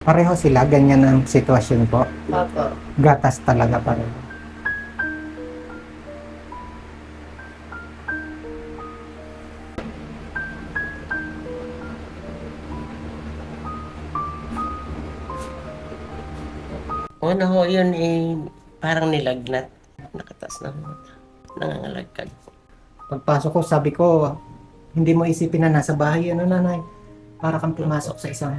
Pareho sila, ganyan ang sitwasyon po. Opo. Gatas talaga pareho. Una ho yun parang nilagnat. Nakataas na ho. Nangangalagkag. Pagpasok ko, sabi ko, hindi mo isipin na nasa bahay, ano nanay? Para kang pumasok sa isang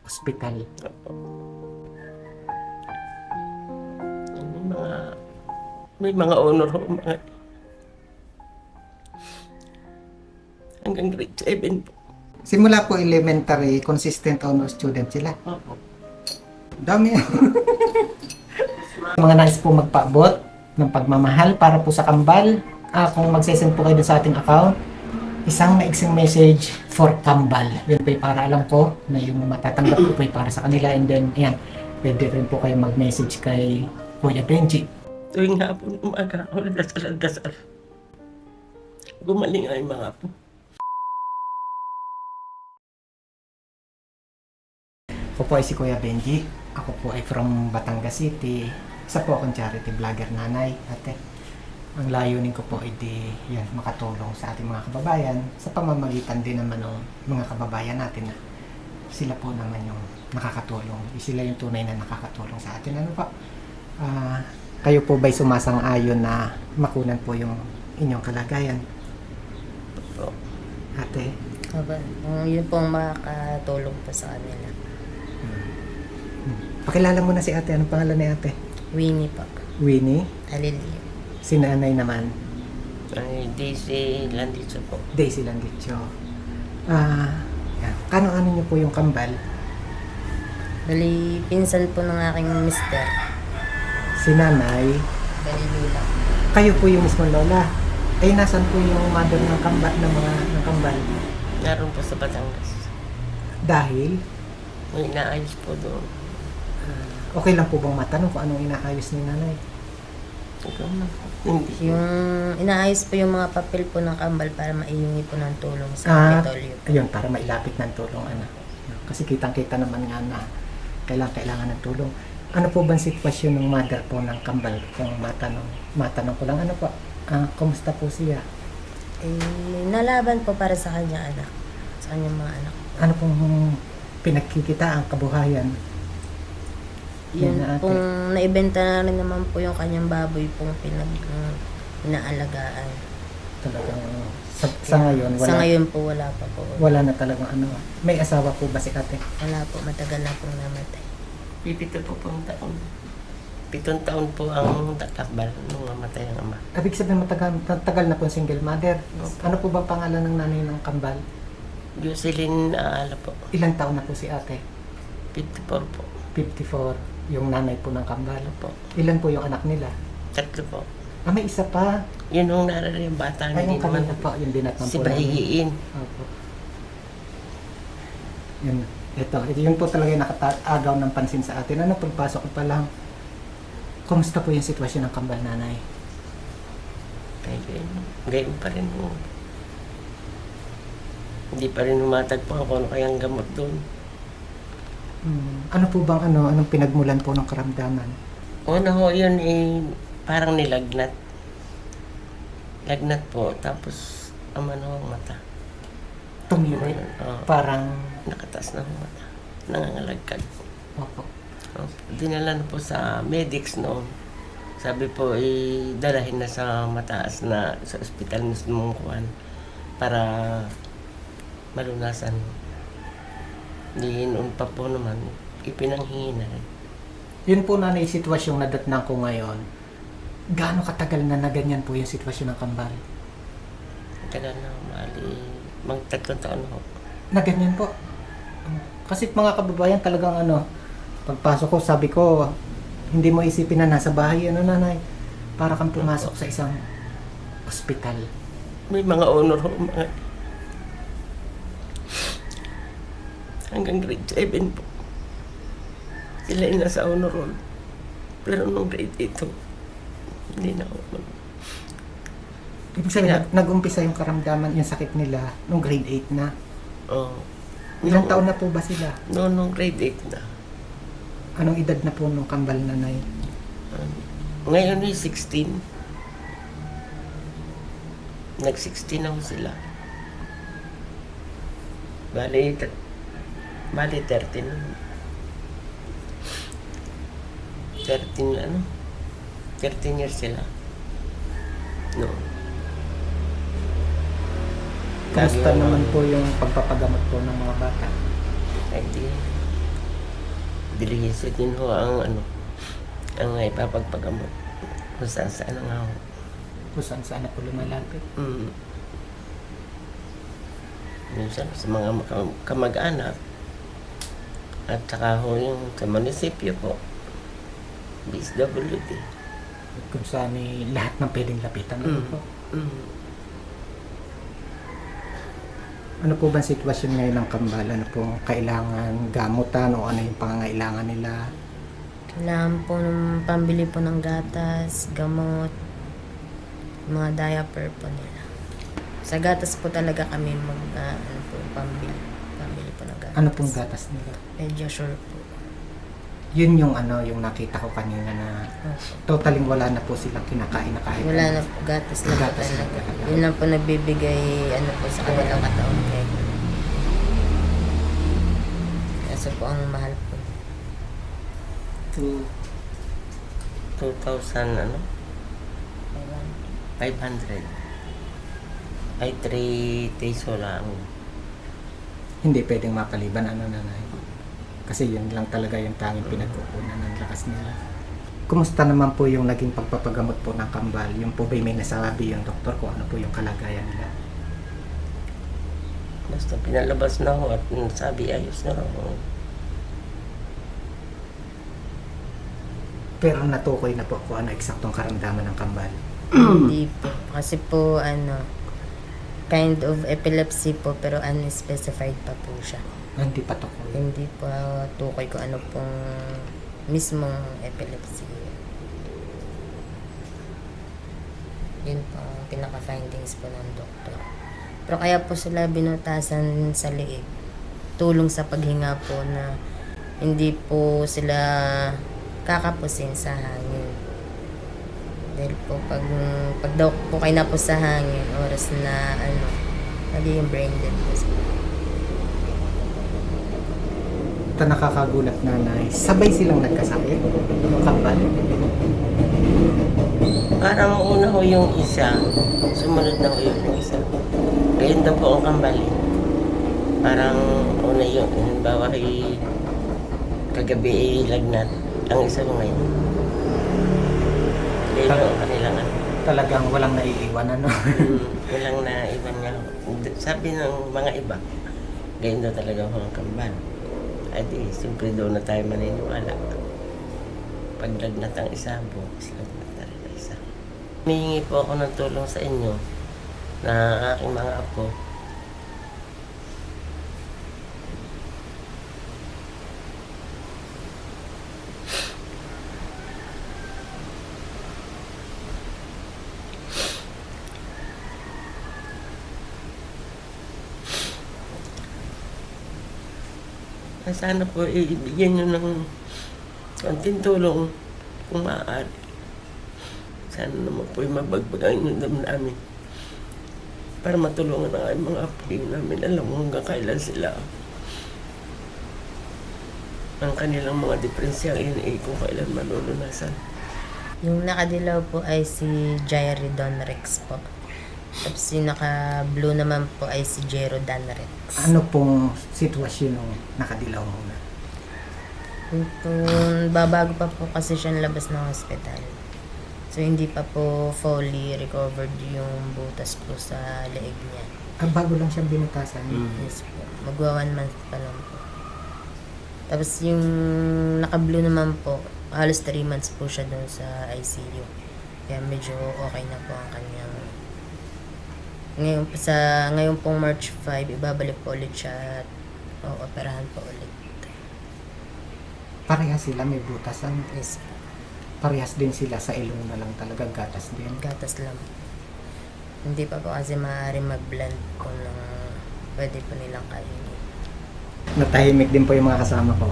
ospital. Opo. May mga honor ho. Hanggang grade 7 po. Simula po elementary, consistent honor student sila. Opo. Dami. Mga nais po magpaabot ng pagmamahal para po sa kambal. Kung magsesend po kayo dun sa ating account, isang maiksing message for kambal. Yun po para alam ko na yung matatanggap ko po ay para sa kanila. And then, ayan, pwede rin po kayo mag-message kay Kuya Benji. Tuwing hapon umaga ako dasal. Gumaling ay mga po. Ako po ay si Kuya Benji. Ako po ay from Batangas City. Isa po akong charity vlogger nanay. Ate, ang layunin ko po ay makatulong sa ating mga kababayan sa pamamagitan din naman ng mga kababayan natin na sila po naman yung nakakatulong. Sila yung tunay na nakakatulong sa atin. Ano po? Kayo po ba'y sumasang-ayon na makunan po yung inyong kalagayan? Opo. Ate? Aba, yun pong makakatulong po sa kanila. Pakilala mo na si ate. Anong pangalan ni ate? Winnie po. Winnie? Alilio. Si nanay naman? Ay, Daisy Landitso po. Daisy Landicho. Yan. Kano-ano niyo po yung kambal? Bali, pinsan po ng aking mister. Si nanay? Bali, lula. Kayo po yung mismo lola. Ay, nasan po yung mother ng kambal, ng kambal? Naroon po sa Batangas. Dahil, May inaayos po doon. okay lang po bang matanong kung anong inaayos ni nanay? Ikaw na po. Hindi. Yung inaayos po yung mga papel po ng kambal para maihingi po ng tulong sa Kapitolyo. Ayun, para mailapit ng tulong, ano. Kasi kitang-kita naman nga na kailangan ng tulong. Ano po bang sitwasyon ng mother po ng kambal? Kung matanong ko lang, ano po? Kumusta po siya? Nalaban po para sa kanya anak. Sa kanyang mga anak. Ano pong pinagkikita ang kabuhayan? Yun na ate. pong naibenta na rin naman po yung kanyang baboy pong inaalagaan. Talagang sa ngayon, Sa ngayon po wala pa po. wala na talagang ano. May asawa po ba si ate? Wala po, matagal na pong namatay. Pipito po pong taon. 7 taon po ang tatakbal nung mamatay ang ama. Ibig sabihin matagal na po single mother. Opo. Ano po bang pangalan ng nanay ng kambal? Jocelyn Aala po. Ilang taon na po si ate? 54 po. 54. Yung nanay po ng kambal. Po. Ilan po yung anak nila? 3 po. May isa pa. Yun yung narari yung bata Ay, hindi yung naman kanina po. Yung dinatang si po namin. Bahigiin. Opo. Yun. Ito yun po talaga yung nakataagaw ng pansin sa atin. Ano, pagpasok ko pa lang, kumusta po yung sitwasyon ng kambal nanay? Ay, gayon pa rin mo. Hindi pa rin humatagpuan kung ano kayang gamot doon. Ano po bang anong pinagmulan po ng karamdaman? Una ho yun parang nilagnat. Lagnat po, tapos ang mata. Tumirik. Oo, Parang, nakataas na ang mata. Nangangalagkag. opo. Dinala na po sa medics noon. Sabi po, dalahin na sa mataas na sa ospital mismo kuhan para malunasan. Di noon pa po naman, ipinanghingi na rin. Yun po na sitwasyong nadatnang ko ngayon. Gaano katagal na ganyan po yung sitwasyon ng kambal? Tagal na, mag-3 taon na ho. Na ganyan po. Kasi mga kababayan talagang pagpasok ko, sabi ko, hindi mo isipin na nasa bahay, nanay. Para kang pumasok sa isang ospital. May mga honor ho, hanggang grade 7 po. Sila yung nasa honor roll. Pero nung grade 8 ho, hindi na ako. Ibig sabihin, nag-umpisa yung karamdaman, yung sakit nila, nung grade 8 na. Oh, Ilang taon na po ba sila? Nung grade 8 na. Anong edad na po nung kambal nanay? Ngayon ay 16. Nag-16 na ho sila. Bali 13 na. 13 years sila. No. Kamusta Lagi naman ako- po yung pagpapagamot po ng mga bata? Ay, dilihiso din ho ang ipapagpagamot. Kung saan nga ho. Kung saan na po lumalapit? Mm. Minsan sa mga kamag-anak at saka ho yung sa munisipyo po. DSWD. Kung saan lahat ng pwedeng lapitan na po. Mm. Ano po ba ang sitwasyon ngayon ng kambal? Ano po kailangan gamutan o ano yung pangangailangan nila? Kailangan po ng pambili po ng gatas, gamot, mga diaper po nila. Sa gatas po talaga kami pambili po ng gatas. Ano pong gatas nila? Pediasure po. Yun yung yung nakita ko kanina na Opo. totaling wala na po silang kinakain na kahit Wala ano. na po, gatas lang po Gatas lang talaga. talaga. Yun lang po nagbibigay po sa kanilang katawan. Kaso po ang mahal po. 2,000 500. Ay 3 peso lang. Hindi pwedeng mapaliban nanay. Kasi yun lang talaga yung tanging pinagkukunan ng lakas nila. Kumusta naman po yung naging pagpapagamot po ng kambal? Yung po ba may nasabi yung doktor kung ano po yung kalagayan nila? Basta pinalabas na ho at sabi ayos na raw. Pero natukoy na po kung ano eksaktong karamdaman ng kambal. Hindi po. Kasi po kind of epilepsy po pero unspecified pa po siya. Hindi pa tukoy. Hindi po tukoy kung ano pong mismong epilepsy. Yun po ang pinaka-findings po ng doktor. Pero kaya po sila binutasan sa liig. Tulong sa paghinga po na hindi po sila kakapusin sa hangin. Dahil po pag daw po kayo na po sa hangin, oras na magiging brain dead po sila. Ito nakakagulat nanay. Sabay silang nagkasakit? Yung kambal? Parang una ho yung isa, sumunod na ho yung isa. Ganyan daw po ang kambali. Parang una yung, halimbawa ay kagabi ay lagnat. Ang isa mo ngayon. Ganyan ho ang kanilang Talagang walang naiiwan walang naiwan nga. Sabi ng mga iba, ganyan daw talaga ho ang kambal. Ay di, siyempre doon na tayo maniniwala. Pag lagnat ang isa, bukas lagnat na rin ang isa. Humihingi po ako ng tulong sa inyo na aking mga apo. Sana po ibigyan nyo ng konting tulong kung maaari. Sana naman po mabagbagan yung damdamin para matulungan ang aking mga apo. Hindi namin alam hanggang kailan sila ang kanilang mga diferensya kung kailan malulunasan. Yung nakadilaw po ay si Jairi Don Rex po. Tapos yung naka-blue naman po ay si Jero Dan Rex. Ano pong sitwasyon nung nakadilaw muna? Babago pa po kasi siya labas ng hospital. So hindi pa po fully recovered yung butas po sa leeg niya. Bago lang siyang binutasan. Yes po. Magwa 1 month pa lang po. Tapos yung naka-blue naman po, halos 3 months po siya doon sa ICU. Kaya medyo okay na po ang kanyang. Ngayon pong March 5, ibabalik po ulit siya at operahan po ulit. Parehas sila may butasan. Yes po. Parehas din sila sa ilong na lang talaga, gatas din. Gatas lang. Hindi pa po kasi maaari mag-blend po ng pwede po nilang kainin. Natahimik din po yung mga kasama ko.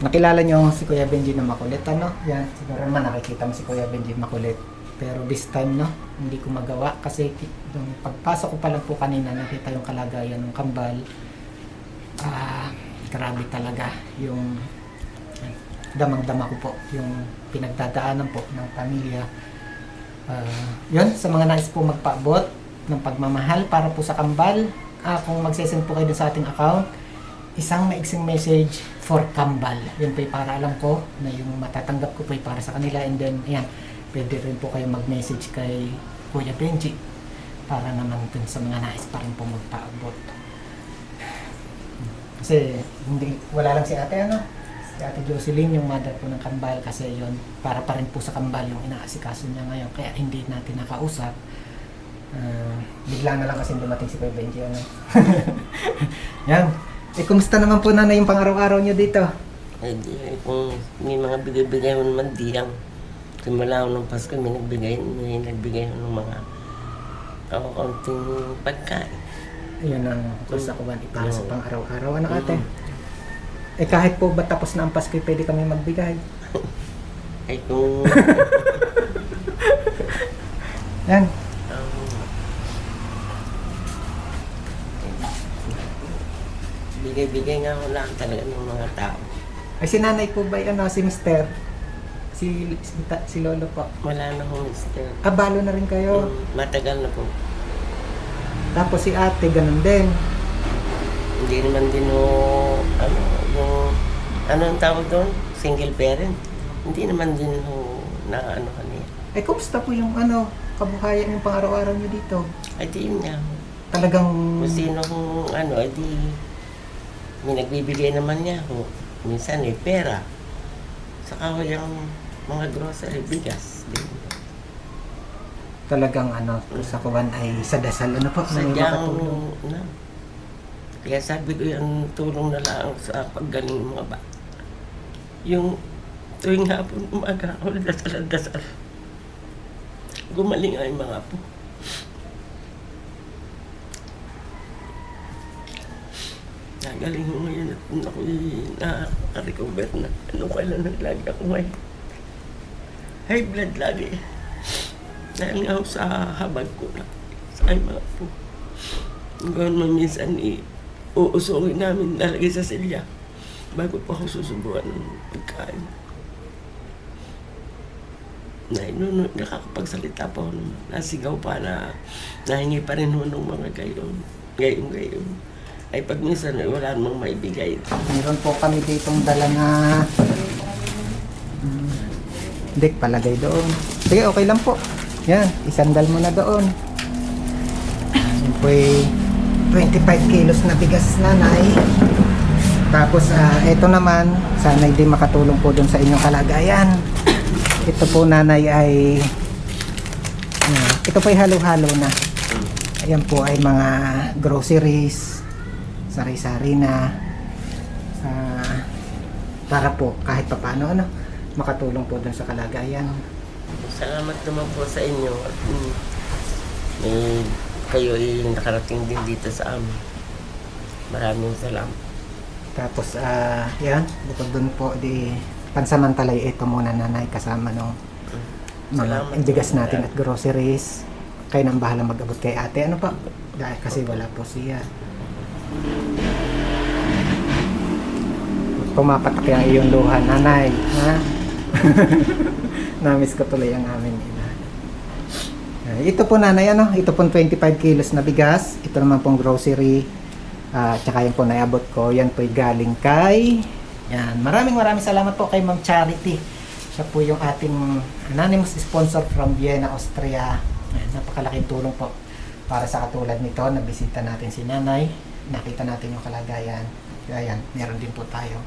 Nakilala nyo si Kuya Benji na makulit, ano? Yan, siguro naman nakikita mo si Kuya Benji makulit. Pero this time, no, hindi ko magawa kasi yung pagpasok ko pa lang po kanina, nakita yung kalagayan ng kambal. Grabe talaga yung damang-dama ko po, yung pinagdadaanan po ng pamilya. Yun, sa mga nais po magpaabot ng pagmamahal para po sa kambal, kung magsesend po kayo dun sa ating account, isang maiksing message for kambal. Yun po para alam ko na yung matatanggap ko po para sa kanila, and then, ayan, pwede rin po kayo mag-message kay Kuya Benji para naman dun sa mga nais pa rin po magpaabot. Kasi wala lang si ate, ano? Si ate Jocelyn, yung mother po ng kambal, kasi yun, para pa rin po sa kambal yung inaasikaso niya ngayon, kaya hindi natin nakausap. Bigla na lang kasi dumating si Kuya Benji, ano? Yan. Kumusta naman po nanay yung pang-araw-araw niyo dito? Kung may mga bigay-bigay mo naman diyang simula ko ng Pasko, may nagbigay ko ng mga kaunting pagkain. Yun ang kasakuan para sa pang-araw-araw. Ano ate? Kahit po ba tapos na ang Pasko, pwede kami magbigay? Ay kung... Yan. Bigay-bigay nga ko lang talaga ng mga tao. Ay si nanay po ba, ano, si Mister? Si Lolo po. Wala na akong mister. Balo na rin kayo. Matagal na po. Tapos si ate, ganun din. Hindi naman din ano ang tawag doon? Single parent. Hindi naman din na ano kanina. Kumusta po yung ano, kabuhayan yung pang-araw-araw niyo dito? Ay di yun nga. Talagang... Kung sino kung ano, ay di may nagbibigay naman niya ho. Minsan pera. Saka yung mga grocery, bigas. Din. Talagang ano, sa kuwan ay sa dasal, ano po? Sadyang, kaya sabi ko yung tulong na lang sa paggaling ng mga bata. Yung tuwing hapon umaga ako, dasal. Gumaling ay mga po. Nagaling ko ngayon at ako'y nakaka-recover na. Ano kailan lagi ako may high blood lagi. Dahil nga ako sa habag ko na. Sa ay mga po. Gano'n minsan uusungin namin nalagay sa silya bago pa ako susubukan ng pagkain. Nakakapagsalita pa ako naman. Nasigaw pa na nahingi pa rin ho ng mga gayon. Ay pag minsan wala namang maibigay. Meron po kami ditong dala na dik, palagay doon. Sige, okay lang po. Yan, isandal mo na doon. Yan po 25 kilos na bigas, nanay. Tapos ito naman, sana hindi makatulong po doon sa inyong kalagayan. Ito po, nanay, ay ito po ay halo-halo na. Ayan po ay mga groceries, sari-sari na, para po kahit papaano makatulong po dun sa kalagayan. Salamat naman po sa inyo at kayo ay nakarating din dito sa amin. Maraming salamat. Tapos yan, bukod dun po pansamantalay ito muna, nanay, kasama ng mga bigas natin at groceries. Kayo nang bahala mag-abot kay ate. Ano pa? Dahil kasi wala po siya. Pumapatak ang iyong luha, nanay. Ha? Namiss ko tuloy ang amin ina. Ito po, nanay, ito pong 25 kilos na bigas. Ito naman pong grocery. Tsaka yan po naiabot ko. Yan po galing kay... Yan. Maraming salamat po kay Ma'am Charity. Siya po yung ating anonymous sponsor from Vienna, Austria. Yan, napakalaking tulong po para sa katulad nito. Nabisita natin si nanay. Nakita natin yung kalagayan. Kaya yan, meron din po tayo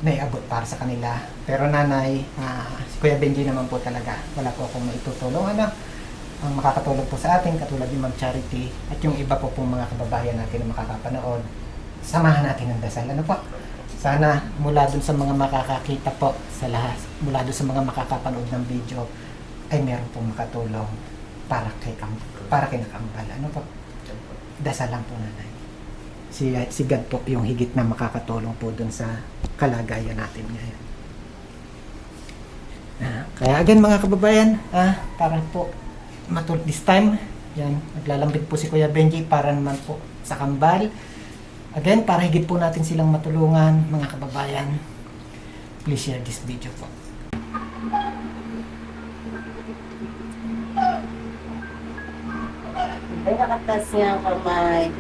naiabot para sa kanila. Pero nanay, si Kuya Benji naman po talaga. Wala po akong maitutulong. Ang makakatulong po sa atin, katulad ni Ma'am Charity, at yung iba po pong mga kababayan natin na makakapanood, samahan natin ng dasal. Ano po? Sana mula dun sa mga makakakita po sa lahat, mula dun sa mga makakapanood ng video, ay meron pong makatulong para kay nakambal. Ano po? Dasal lang po, nanay. si God po yung higit na makakatulong po dun sa kalagayan natin ngayon. Kaya again mga kababayan, para po this time, yan, naglalambit po si Kuya Benji para naman po sa kambal. Again, para higit po natin silang matulungan, mga kababayan, please share this video po. Ay, nakatas niya ang kamay.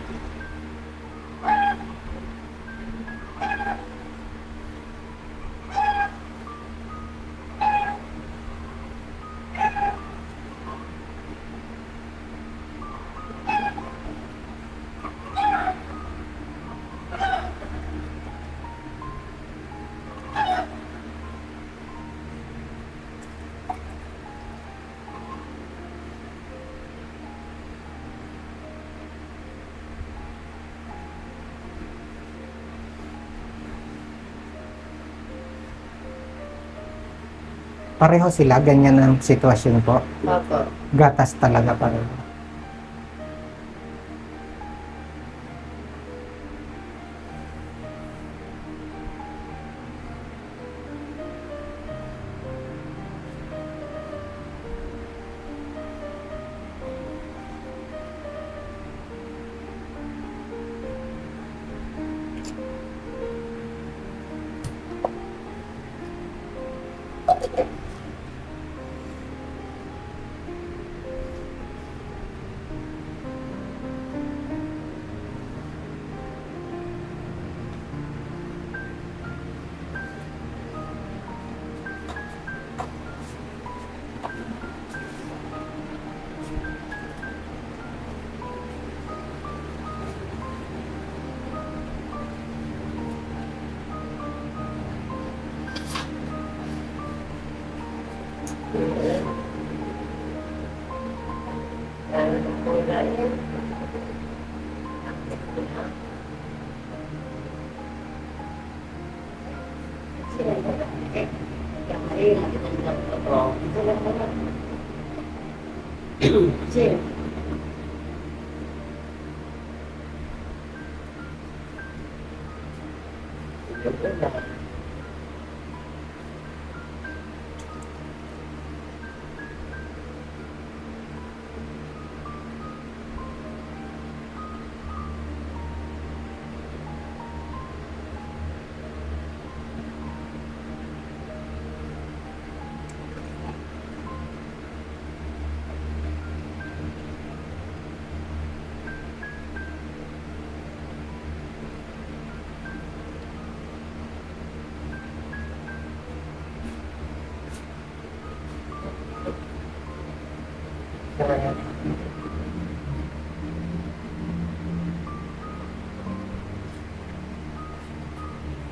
Pareho sila, ganyan ang sitwasyon po. Opo. Gatas talaga pareho.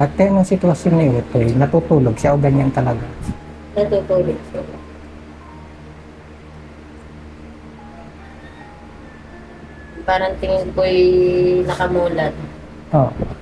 At anong sitwasyon niyo ito, natutulog siya o ganyan talaga? Natutulog po. Parang tingin ko'y nakamulat. Oo.